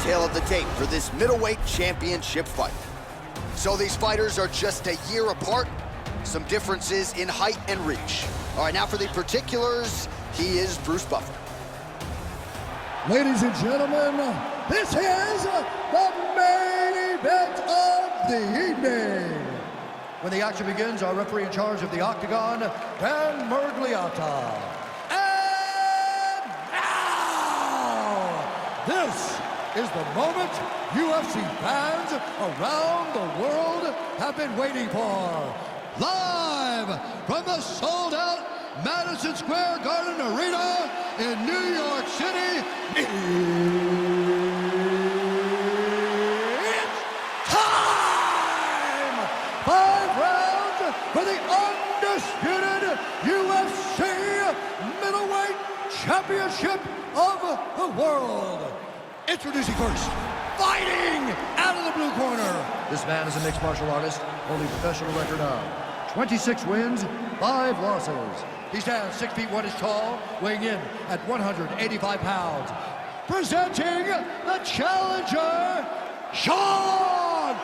tale of the tape for this middleweight championship fight. So these fighters are just a year apart. Some differences in height and reach. All right, now for the particulars, he is Bruce Buffer. Ladies and gentlemen, this is the main event of the evening. When the action begins, our referee in charge of the Octagon, Dan Mergliata. And now, this is the moment UFC fans around the world have been waiting for. Live from the sold-out Madison Square Garden Arena in New York City, it's time! 5 rounds for the undisputed UFC Middleweight Championship of the world. Introducing first, fighting out of the blue corner. This man is a mixed martial artist, holding a professional record of 26 wins, 5 losses. He stands 6 feet 1 inch tall, weighing in at 185 pounds. Presenting the challenger, Strickland!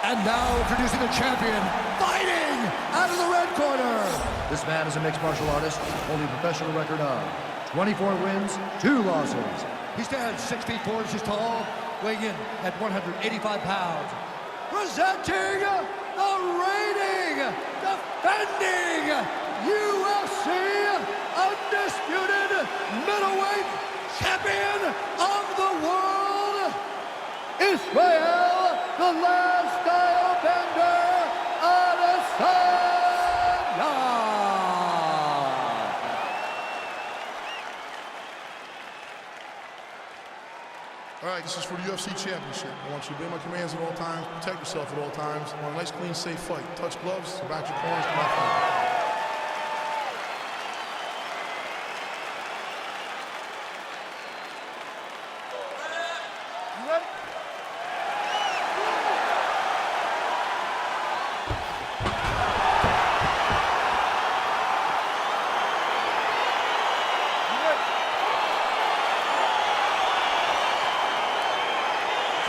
And now introducing the champion, fighting out of the red corner. This man is a mixed martial artist, holding a professional record of 24 wins, 2 losses. He stands 6 feet 4 inches tall, weighing in at 185 pounds. Presenting the reigning, defending UFC undisputed middleweight champion of the world, Israel, the last style bender, Adesanya. All right, this is for the UFC Championship. I want you to obey my commands at all times, protect yourself at all times. I want a nice, clean, safe fight. Touch gloves, back your corners, come out front.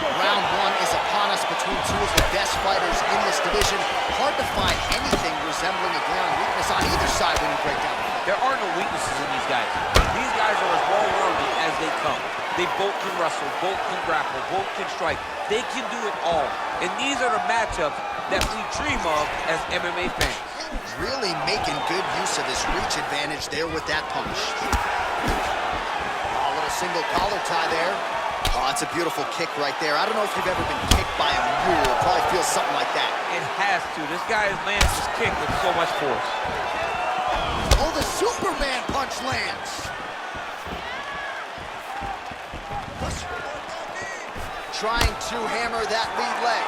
Round 1 is upon us between 2 of the best fighters in this division. Hard to find anything resembling a ground weakness on either side when you break down the fight. There are no weaknesses in these guys. These guys are as well-rounded as they come. They both can wrestle, both can grapple, both can strike. They can do it all. And these are the matchups that we dream of as MMA fans. Really making good use of his reach advantage there with that punch. A little single collar tie there. Oh, that's a beautiful kick right there. I don't know if you've ever been kicked by a mule. It probably feels something like that. It has to. This guy lands his kick with so much force. Oh, the Superman punch lands. Trying to hammer that lead leg.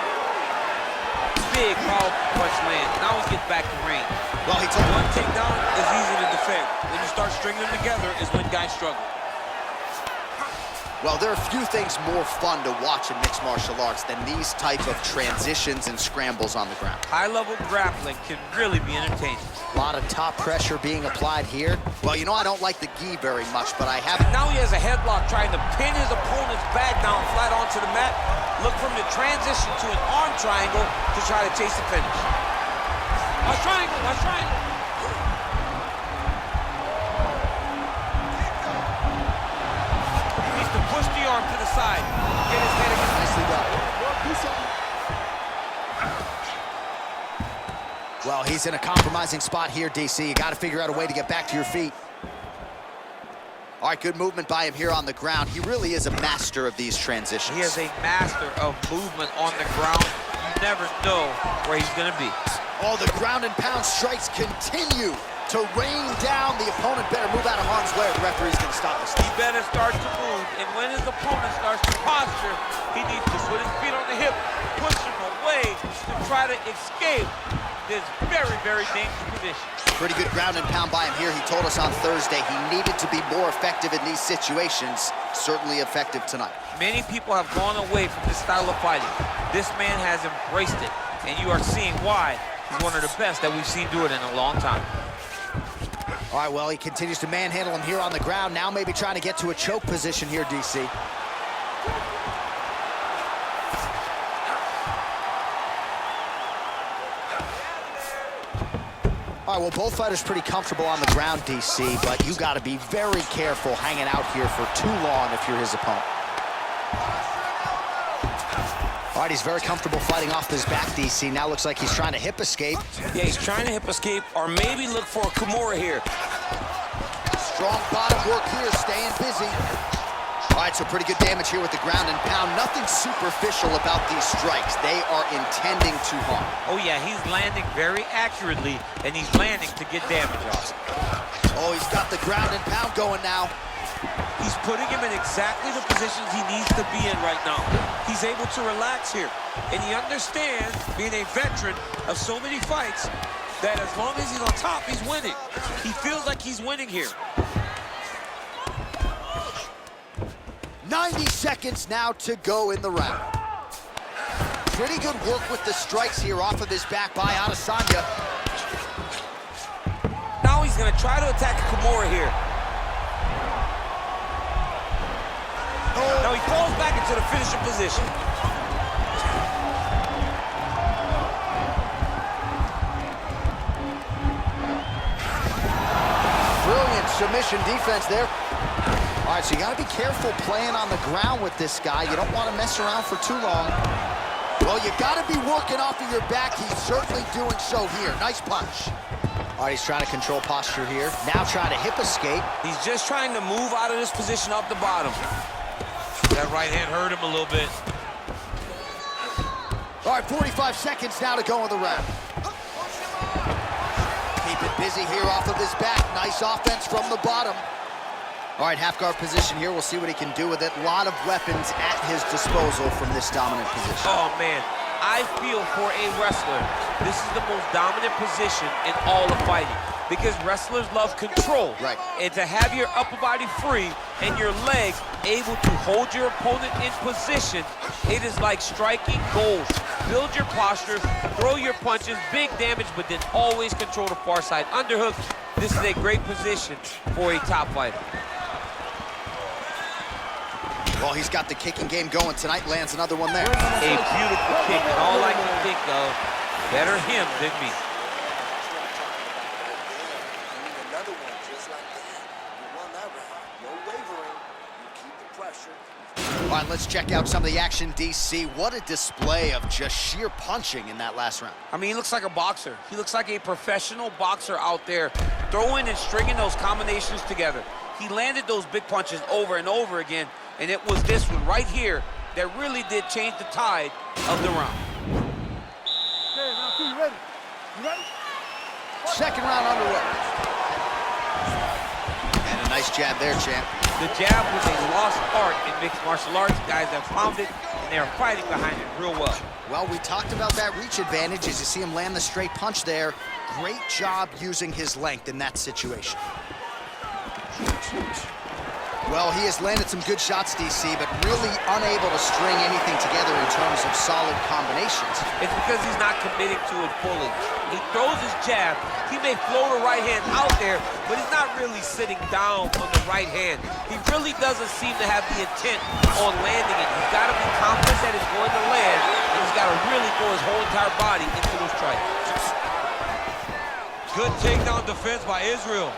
Big, powerful punch lands. Now he gets back to range. Well, he took One takedown is easy to defend. When you start stringing them together is when guys struggle. Well, there are few things more fun to watch in mixed martial arts than these type of transitions and scrambles on the ground. High-level grappling can really be entertaining. A lot of top pressure being applied here. Well, you know, I don't like the gi very much, but I have... Now he has a headlock trying to pin his opponent's back down flat onto the mat. Look for him to transition to an arm triangle to try to chase the finish. A triangle, a triangle. Push the arm to the side. Get his head against. Nicely done. Well, he's in a compromising spot here, DC. You got to figure out a way to get back to your feet. All right, good movement by him here on the ground. He really is a master of these transitions. He is a master of movement on the ground. You never know where he's going to be. Oh, the ground and pound strikes continue to rain down. The opponent better move out of harm's way. The referee's going to stop this. He better start to move, and when his opponent starts to posture, he needs to put his feet on the hip, push him away to try to escape this very, very dangerous position. Pretty good ground and pound by him here. He told us on Thursday he needed to be more effective in these situations. Certainly effective tonight. Many people have gone away from this style of fighting. This man has embraced it, and you are seeing why he's one of the best that we've seen do it in a long time. All right, well, he continues to manhandle him here on the ground. Now maybe trying to get to a choke position here, DC. All right, well, both fighters pretty comfortable on the ground, DC, but you got to be very careful hanging out here for too long if you're his opponent. All right, he's very comfortable fighting off his back, DC. Now looks like he's trying to hip escape. Yeah, he's trying to hip escape or maybe look for a Kimura here. Strong bottom work here, staying busy. All right, so pretty good damage here with the ground and pound. Nothing superficial about these strikes. They are intending to harm. Oh, yeah, he's landing very accurately, and he's landing to get damage off. Oh, he's got the ground and pound going now. He's putting him in exactly the positions he needs to be in right now. He's able to relax here, and he understands, being a veteran of so many fights, that as long as he's on top, he's winning. He feels like he's winning here. 90 seconds now to go in the round. Pretty good work with the strikes here off of his back by Adesanya. Now he's gonna try to attack Kimura here. Now he falls back into the finishing position. Brilliant submission defense there. All right, so you got to be careful playing on the ground with this guy. You don't want to mess around for too long. Well, you got to be working off of your back. He's certainly doing so here. Nice punch. All right, he's trying to control posture here. Now trying to hip escape. He's just trying to move out of this position up the bottom. That right hand hurt him a little bit. All right, 45 seconds now to go in the round. Keep it busy here off of his back. Nice offense from the bottom. All right, half guard position here. We'll see what he can do with it. A lot of weapons at his disposal from this dominant position. Oh, man. I feel for a wrestler, this is the most dominant position in all of fighting because wrestlers love control. Right. And to have your upper body free and your legs able to hold your opponent in position, it is like striking gold. Build your posture, throw your punches, big damage, but then always control the far side underhook. This is a great position for a top fighter. Well, he's got the kicking game going tonight. Lands another one there. A beautiful kick, and all I can think of, better him than me. Another one just like that. You won that round. No wavering. You keep the pressure. All right, let's check out some of the action, DC. What a display of just sheer punching in that last round. I mean, he looks like a boxer. He looks like a professional boxer out there, throwing and stringing those combinations together. He landed those big punches over and over again, and it was this one right here that really did change the tide of the round. Okay, round two, you ready? You ready? Second round underway. And a nice jab there, champ. The jab was a lost art in mixed martial arts. Guys have found it, and they are fighting behind it real well. Well, we talked about that reach advantage as you see him land the straight punch there. Great job using his length in that situation. Well, he has landed some good shots, DC, but really unable to string anything together in terms of solid combinations. It's because he's not committing to it fully. He throws his jab. He may float a right hand out there, but he's not really sitting down on the right hand. He really doesn't seem to have the intent on landing it. He's got to be confident that it's going to land, and he's got to really throw his whole entire body into those strikes. Good takedown defense by Israel.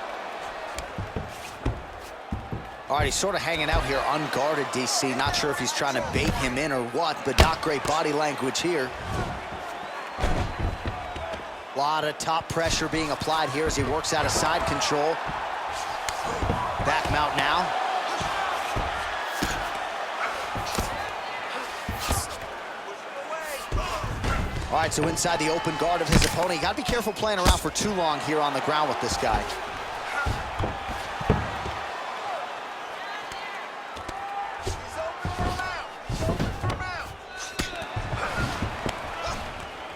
All right, he's sort of hanging out here unguarded, DC. Not sure if he's trying to bait him in or what, but not great body language here. A lot of top pressure being applied here as he works out of side control. Back mount now. All right, so inside the open guard of his opponent. You got to be careful playing around for too long here on the ground with this guy.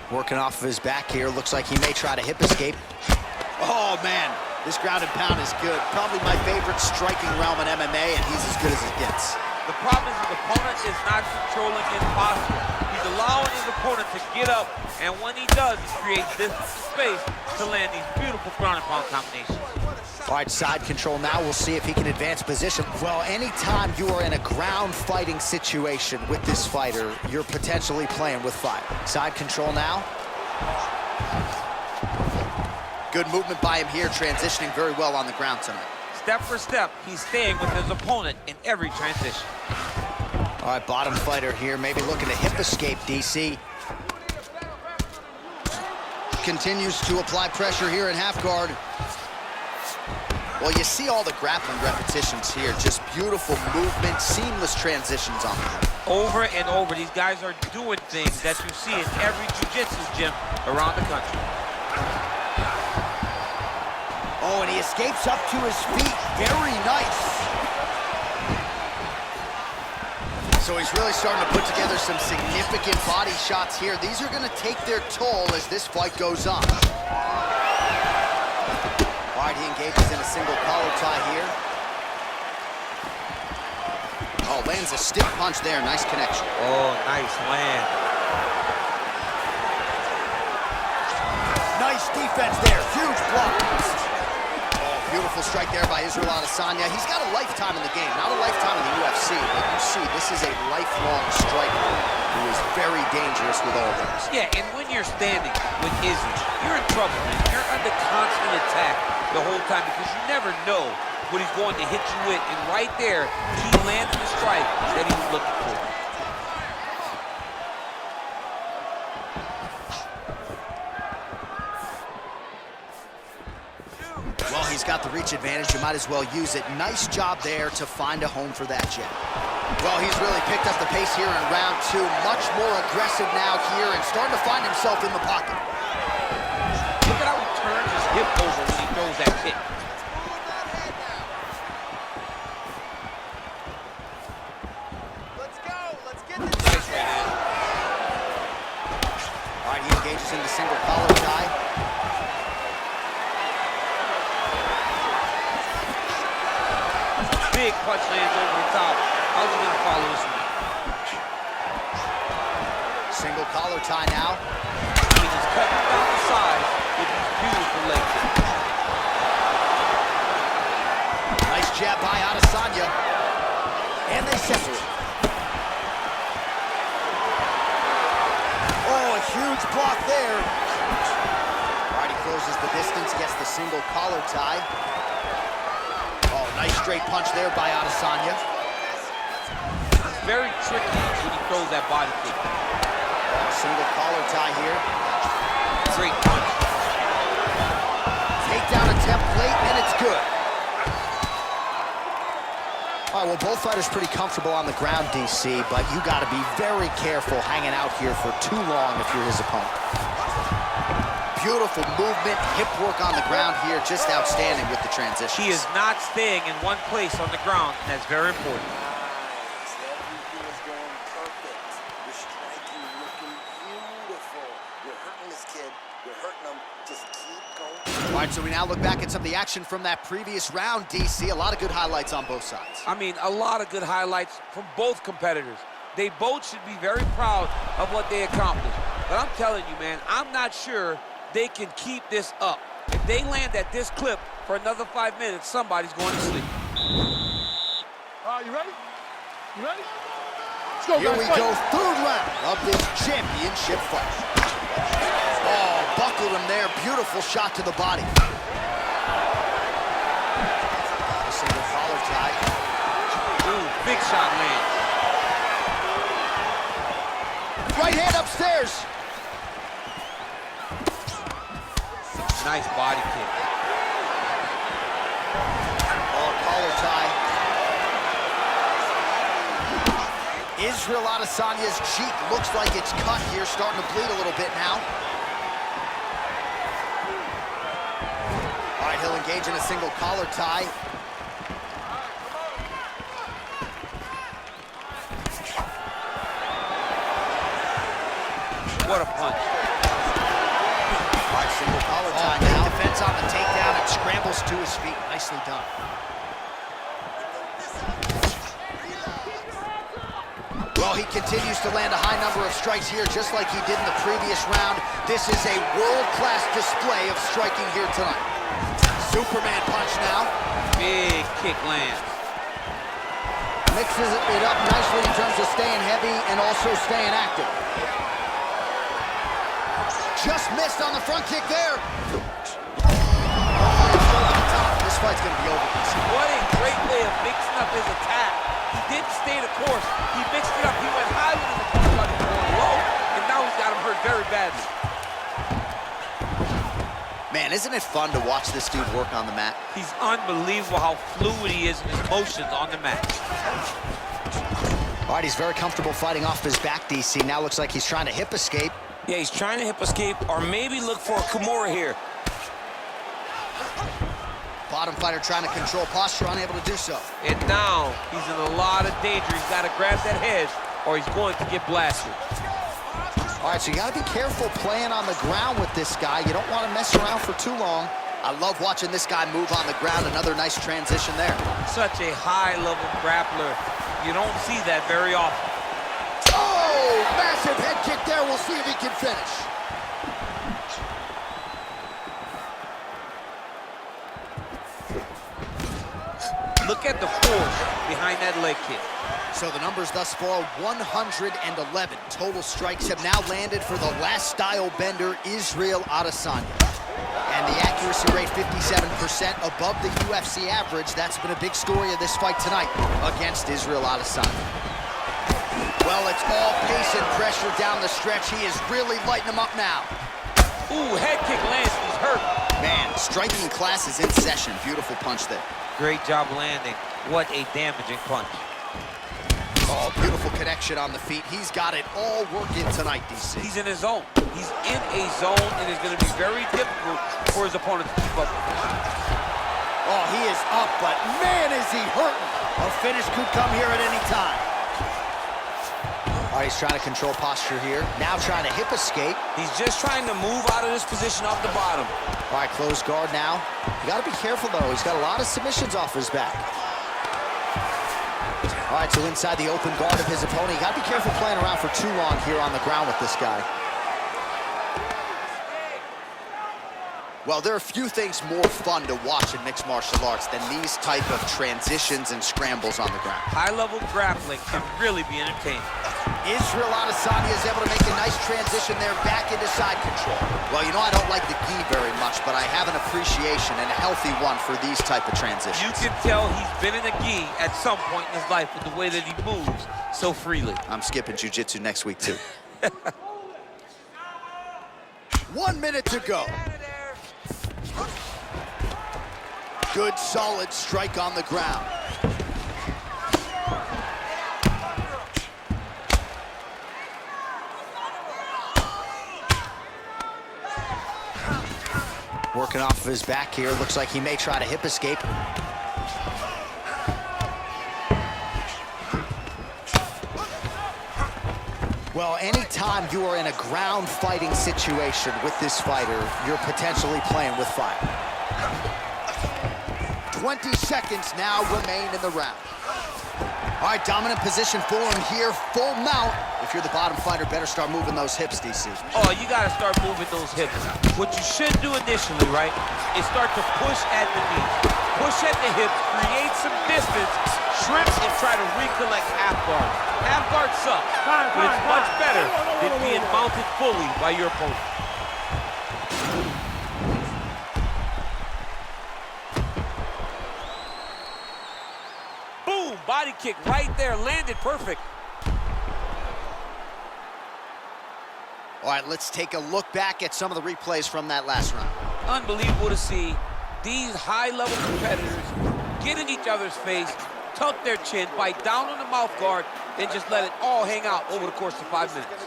Working off of his back here. Looks like he may try to hip escape. Oh, man. This ground and pound is good. Probably my favorite striking realm in MMA, and he's as good as it gets. The problem is his opponent is not controlling his posture. He's allowing his opponent to get up, and when he does, he creates this space to land these beautiful ground and pound combinations. All right, side control now. We'll see if he can advance position. Well, anytime you are in a ground fighting situation with this fighter, you're potentially playing with fire. Side control now. Good movement by him here, transitioning very well on the ground tonight. Step for step, he's staying with his opponent in every transition. All right, bottom fighter here, maybe looking to hip escape, DC. Continues to apply pressure here in half guard. Well, you see all the grappling repetitions here. Just beautiful movement, seamless transitions on them. Over and over, these guys are doing things that you see in every jiu-jitsu gym around the country. Oh, and he escapes up to his feet. Very nice. So he's really starting to put together some significant body shots here. These are going to take their toll as this fight goes on. All right, he engages in a single collar tie here. Oh, lands a stiff punch there. Nice connection. Oh, nice land. Nice defense there. Huge block. Beautiful strike there by Israel Adesanya. He's got a lifetime in the game, not a lifetime in the UFC, but you see, this is a lifelong striker who is very dangerous with all those. Yeah, and when you're standing with Izzy, you're in trouble, man. You're under constant attack the whole time because you never know what he's going to hit you with. And right there, he landed the strike that he was looking for. Well, he's got the reach advantage. You might as well use it. Nice job there to find a home for that jab. Well, he's really picked up the pace here in round two. Much more aggressive now here and starting to find himself in the pocket. Look at how he turns his hip over when he throws that kick. Let's go. Let's get this. Nice right hand. All right, he engages in the single collar tie. Big punch lands over the top. How's he gonna follow this one? Single collar tie now. He's just cutting down the sides with these beautiful leg kicks. Nice jab by Adesanya. And they separate. Oh, a huge block there. All right, he closes the distance, gets the single collar tie. Oh, nice straight punch there by Adesanya. It's very tricky when he throws that body kick. Oh, single collar tie here. Great punch. Takedown attempt late, and it's good. All right, well, both fighters pretty comfortable on the ground, DC, but you got to be very careful hanging out here for too long if you're his opponent. Beautiful movement, hip work on the ground here, just outstanding with the transition. He is not staying in one place on the ground, and that's very important. Nice. Everything is going perfect. You're striking, looking beautiful. You're hurting this kid. You're hurting him. Just keep going. All right, so we now look back at some of the action from that previous round, DC. A lot of good highlights on both sides. I mean, a lot of good highlights from both competitors. They both should be very proud of what they accomplished. But I'm telling you, man, I'm not sure they can keep this up. If they land at this clip for another 5 minutes, somebody's going to sleep. All right, you ready? You ready? Let's go, Here guys, we fight. go, third round of this championship fight. Oh, buckled him there. Beautiful shot to the body. A single collar tie. Ooh, big shot lands. Right hand upstairs. Nice body kick. Oh, collar tie. Israel Adesanya's cheek looks like it's cut here, starting to bleed a little bit now. All right, he'll engage in a single collar tie. What a punch. All right, single collar tie now. Defense on the takedown and scrambles to his feet. Nicely done. Well, he continues to land a high number of strikes here, just like he did in the previous round. This is a world-class display of striking here tonight. Superman punch now. Big kick lands. Mixes it up nicely in terms of staying heavy and also staying active. Just missed on the front kick there. This fight's gonna be over. What a great way of mixing up his attack. He didn't stay the course. He mixed it up. He went high with his uppercut and going low, and now he's got him hurt very badly. Man, isn't it fun to watch this dude work on the mat? He's unbelievable how fluid he is in his motions on the mat. All right, he's very comfortable fighting off his back, DC. Now looks like he's trying to hip escape. Yeah, he's trying to hip escape or maybe look for a Kimura here. Bottom fighter trying to control posture, unable to do so. And now he's in a lot of danger. He's got to grab that head or he's going to get blasted. All right, so you got to be careful playing on the ground with this guy. You don't want to mess around for too long. I love watching this guy move on the ground. Another nice transition there. Such a high-level grappler. You don't see that very often. Oh, massive head kick there. We'll see if he can finish. Look at the force behind that leg kick. So the numbers thus far, 111 total strikes have now landed for the last style bender, Israel Adesanya. And the accuracy rate, 57% above the UFC average. That's been a big story of this fight tonight against Israel Adesanya. Well, it's all pace and pressure down the stretch. He is really lighting them up now. Ooh, head kick lands. He's hurt. Man, striking class is in session. Beautiful punch there. Great job landing. What a damaging punch. Oh, beautiful connection on the feet. He's got it all working tonight, DC. He's in his zone. He's in a zone, and it's going to be very difficult for his opponent to keep up. Oh, he is up, but man, is he hurting. A finish could come here at any time. All right, he's trying to control posture here. Now trying to hip escape. He's just trying to move out of this position off the bottom. All right, closed guard now. You got to be careful, though. He's got a lot of submissions off his back. All right, so inside the open guard of his opponent. You got to be careful playing around for too long here on the ground with this guy. Well, there are few things more fun to watch in mixed martial arts than these type of transitions and scrambles on the ground. High-level grappling can really be entertaining. Israel Adesanya is able to make a nice transition there back into side control. Well, you know, I don't like the gi very much, but I have an appreciation and a healthy one for these type of transitions. You can tell he's been in a gi at some point in his life with the way that he moves so freely. I'm skipping jiu-jitsu next week, too. 1 minute to go. Good, solid strike on the ground. Working off of his back here. Looks like he may try to hip escape. Well, anytime you are in a ground fighting situation with this fighter, you're potentially playing with fire. 20 seconds now remain in the round. All right, dominant position for him here, full mount. If you're the bottom fighter, better start moving those hips, DC. Oh, you got to start moving those hips. What you should do initially, right, is start to push at the knees. Push at the hips, create some distance, shrimp, and try to recollect half guard. Half guard sucks, but it's much better than being mounted fully by your opponent. Boom, body kick right there, landed perfect. All right, let's take a look back at some of the replays from that last round. Unbelievable to see these high-level competitors get in each other's face, tuck their chin, bite down on the mouth guard, and just let it all hang out over the course of 5 minutes.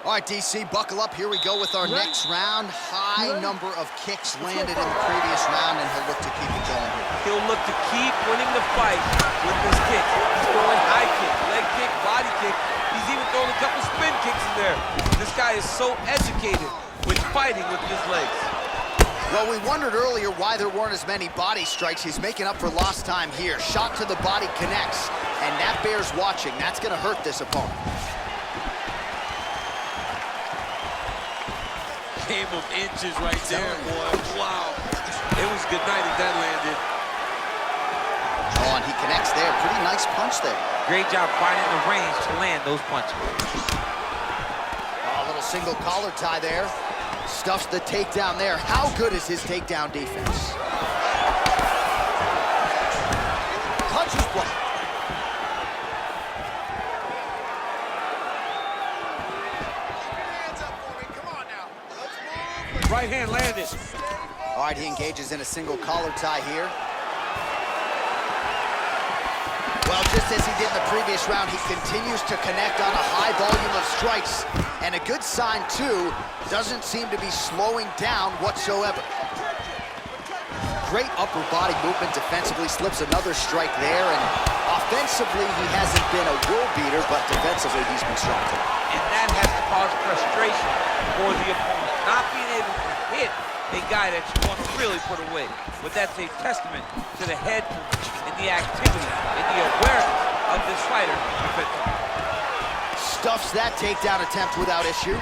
All right, DC, buckle up. Here we go with our next round. High number of kicks landed in the previous round, and he'll look to keep it going here. He'll look to keep winning the fight with his kicks. He's throwing high kick, leg kick, body kick. He's even throwing a couple spin kicks in there. This guy is so educated with fighting with his legs. Well, we wondered earlier why there weren't as many body strikes. He's making up for lost time here. Shot to the body connects, and that bears watching. That's going to hurt this opponent. game of inches right there, boy. Wow. It was good night if that landed. Oh, and he connects there. Pretty nice punch there. Great job finding the range to land those punches. Oh, a little single collar tie there. Stuffs the takedown there. How good is his takedown defense? Punches blocked. Right hand landed. All right, he engages in a single collar tie here. Well, just as he did in the previous round, he continues to connect on a high volume of strikes. And a good sign, too, doesn't seem to be slowing down whatsoever. Great upper body movement defensively, slips another strike there. And offensively, he hasn't been a world beater, but defensively, he's been strong. And that has to cause frustration for the opponent. Not being able to hit a guy that you want to really put away. But that's a testament to the head and the activity and the awareness of this fighter defensively. Stuffs that takedown attempt without issue.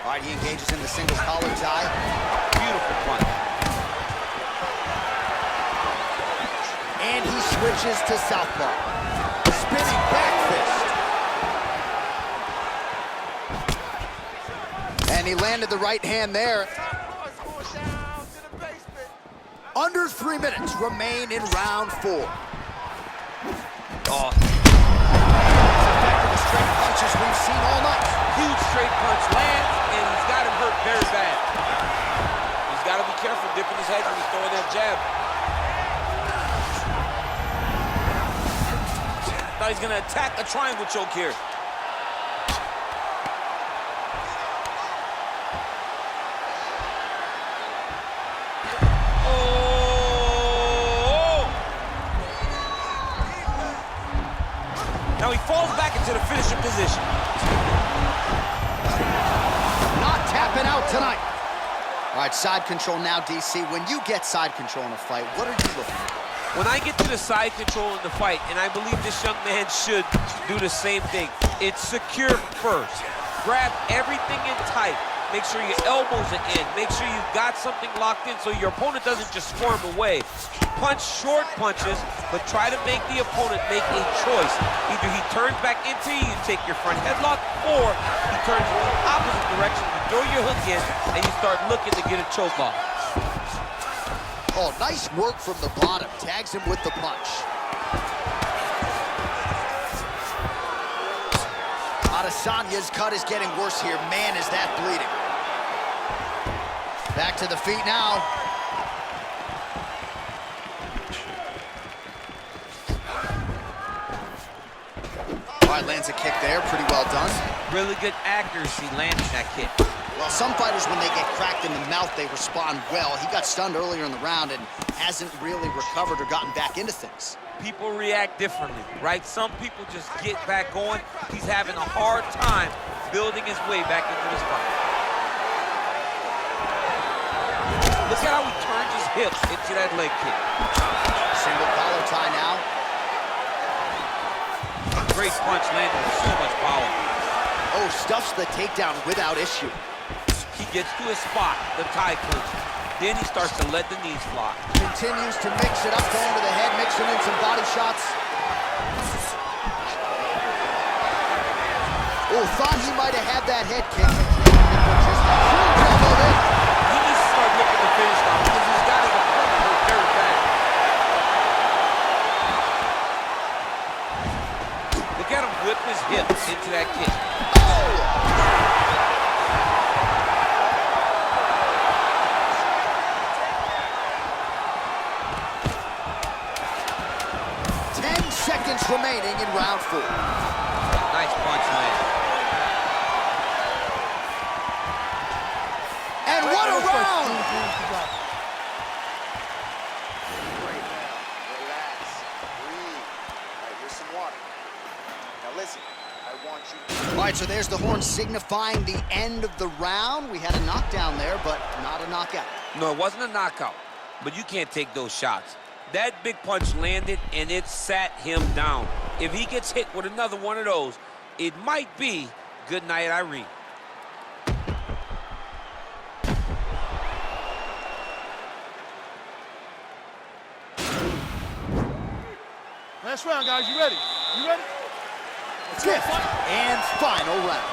All right, he engages in the single collar tie. Beautiful punch. And he switches to southpaw. Spinning back fist. And he landed the right hand there. Under 3 minutes remain in round 4. Oh, Effective straight punches we've seen all night. huge straight punch lands, and he's got him hurt very bad. He's got to be careful dipping his head when he's throwing that jab. Now he's going to attack a triangle choke here. Now he falls back into the finishing position. Not tapping out tonight. All right, side control now, DC. When you get side control in a fight, what are you looking for? When I get to the side control in the fight, and I believe this young man should do the same thing, it's secure first. Grab everything in tight. Make sure your elbows are in. Make sure you've got something locked in so your opponent doesn't just swarm away. Punch short punches, but try to make the opponent make a choice. Either he turns back into you, take your front headlock, or he turns in the opposite direction, you throw your hook in, and you start looking to get a choke off. Oh, nice work from the bottom. Tags him with the punch. Adesanya's cut is getting worse here. Man, is that bleeding. Back to the feet now. All right, lands a kick there. Pretty well done. Really good accuracy landing that kick. Well, some fighters, when they get cracked in the mouth, they respond well. He got stunned earlier in the round and hasn't really recovered or gotten back into things. People react differently, right? Some people just get back going. He's having a hard time building his way back into this fight. Look at how he turns his hips into that leg kick. Single collar tie now. Great punch landed with so much power. Oh, stuffs the takedown without issue. He gets to his spot, the tie clinch. Then he starts to let the knees fly. Continues to mix it up, going to the head, mixing in some body shots. Oh, thought he might have had that head kick. He needs to start looking to finish now because he's got his opponent hurt very bad. Look at him whip his hips into that kick. Oh! 10 seconds remaining in round 4. Nice punch land. And what a round! Right now, relax, breathe. All right, here's some water. Now listen, I want you. All right, so there's the horn signifying the end of the round. We had a knockdown there, but not a knockout. No, it wasn't a knockout, but you can't take those shots. That big punch landed, and it sat him down. If he gets hit with another one of those, it might be good night, Irene. Last round, guys. You ready? You ready? Fifth and final round.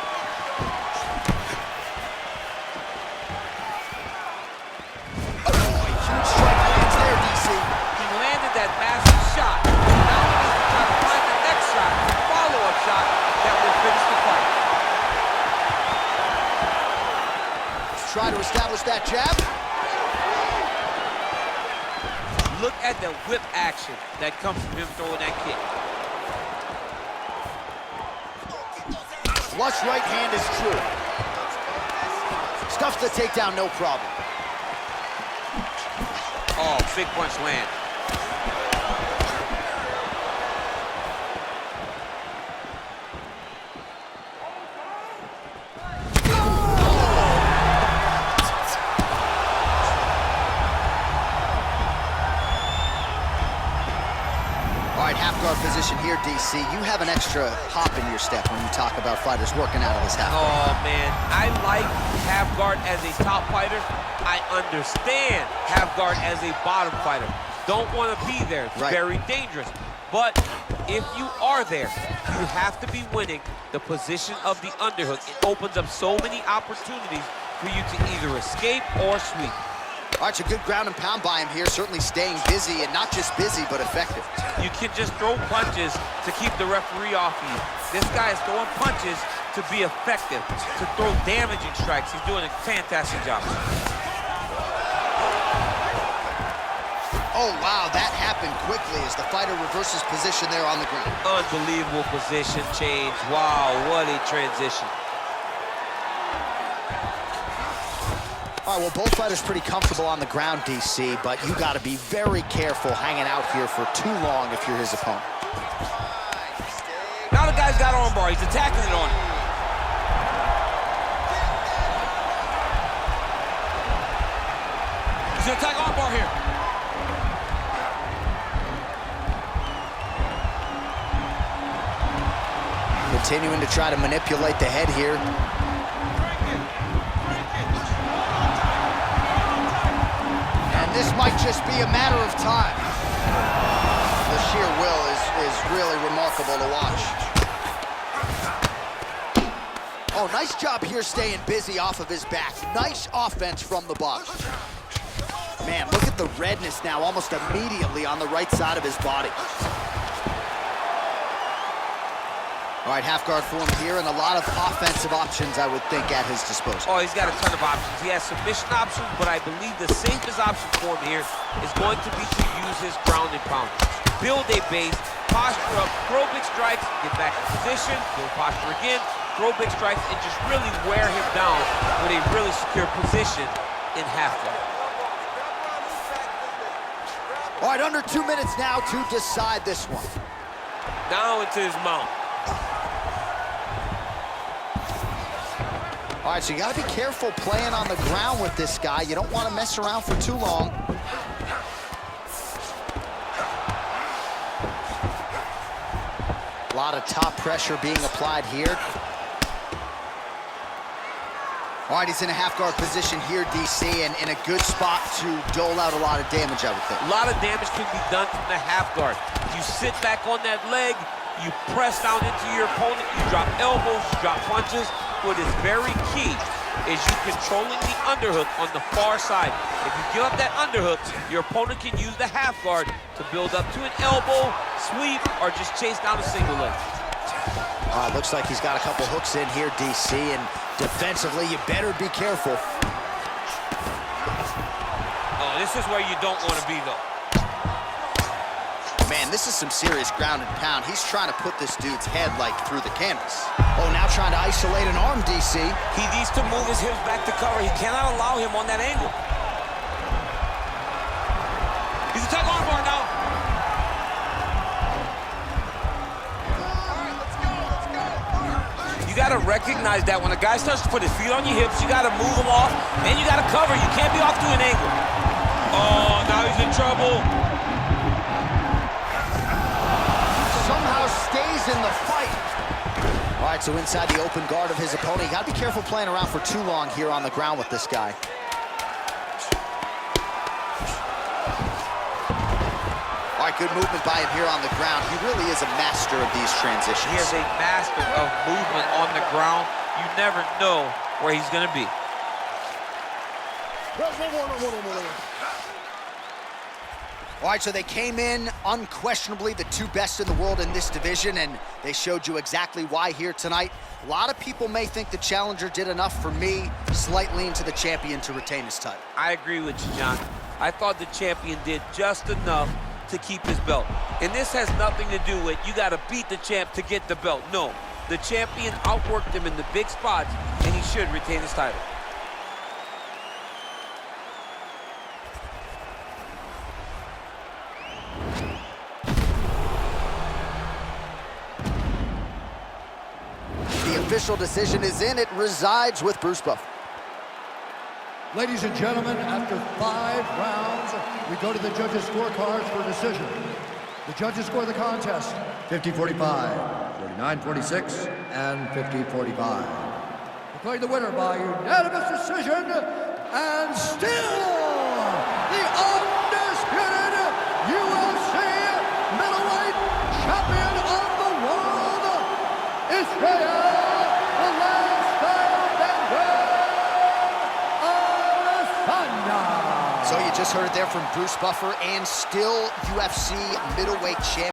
Huge strike lands there, DC. He landed that massive shot. Now he needs to try to find the next shot, follow-up shot that will finish the fight. Let's try to establish that jab. Look at the whip action that comes from him throwing that kick. Flush right hand is true. Stuffs the takedown, no problem. Oh, big punch land. All right, half guard position here, DC. You have an extra hop in your step when you talk about fighters working out of this half guard. Oh, man. I like half guard as a top fighter. I understand half guard as a bottom fighter. Don't want to be there. It's very dangerous. But if you are there, you have to be winning the position of the underhook. It opens up so many opportunities for you to either escape or sweep. All right, it's a good ground and pound by him here, certainly staying busy, and not just busy, but effective. You can just throw punches to keep the referee off of you. This guy is throwing punches to be effective, to throw damaging strikes. He's doing a fantastic job. Oh, wow, that happened quickly as the fighter reverses position there on the ground. Unbelievable position change. Wow, what a transition. All right, well, both fighters pretty comfortable on the ground, DC, but you got to be very careful hanging out here for too long if you're his opponent. Now the guy's got armbar. He's attacking it on him. He's gonna attack armbar here. Continuing to try to manipulate the head here. This might just be a matter of time. The sheer will is really remarkable to watch. Oh, nice job here staying busy off of his back. Nice offense from the box. Man, look at the redness now almost immediately on the right side of his body. All right, half guard form here, and a lot of offensive options, I would think, at his disposal. Oh, he's got a ton of options. He has submission options, but I believe the safest option for him here is going to be to use his ground and pound. Build a base, posture up, throw big strikes, get back in position, build posture again, throw big strikes, and just really wear him down with a really secure position in half guard. All right, under 2 minutes now to decide this one. Now into his mount. All right, so you gotta be careful playing on the ground with this guy. You don't want to mess around for too long. A lot of top pressure being applied here. All right, he's in a half guard position here, DC, and in a good spot to dole out a lot of damage, I would think. A lot of damage can be done from the half guard. You sit back on that leg, you press down into your opponent, you drop elbows, you drop punches. What is very key is you controlling the underhook on the far side. If you give up that underhook, your opponent can use the half guard to build up to an elbow, sweep, or just chase down a single leg. Looks like he's got a couple hooks in here, DC, and defensively, you better be careful. Oh, this is where you don't want to be, though. Man, this is some serious ground and pound. He's trying to put this dude's head, like, through the canvas. Oh, now trying to isolate an arm, DC. He needs to move his hips back to cover. He cannot allow him on that angle. He's attacking armbar now. You got to recognize that when a guy starts to put his feet on your hips, you got to move him off, and you got to cover. You can't be off to an angle. Oh, now he's in trouble. Somehow stays in the fight. All right, so inside the open guard of his opponent. You got to be careful playing around for too long here on the ground with this guy. All All right, good movement by him here on the ground. He really is a master of these transitions. He is a master of movement on the ground. You never know where he's going to be. All right, so they came in unquestionably the two best in the world in this division, and they showed you exactly why here tonight. A lot of people may think the challenger did enough. For me, slight lean to the champion to retain his title. I agree with you, John. I thought the champion did just enough to keep his belt. And this has nothing to do with you got to beat the champ to get the belt. No, the champion outworked him in the big spots, and he should retain his title. The official decision is in. It resides with Bruce Buffer. Ladies and gentlemen, after 5 rounds, we go to the judges' scorecards for decision. The judges score the contest 50-45, 49-46, and 50-45. Declaring the winner by unanimous decision, and still the undisputed UFC middleweight champion of the world, Israel. So you just heard it there from Bruce Buffer, and still UFC middleweight champion.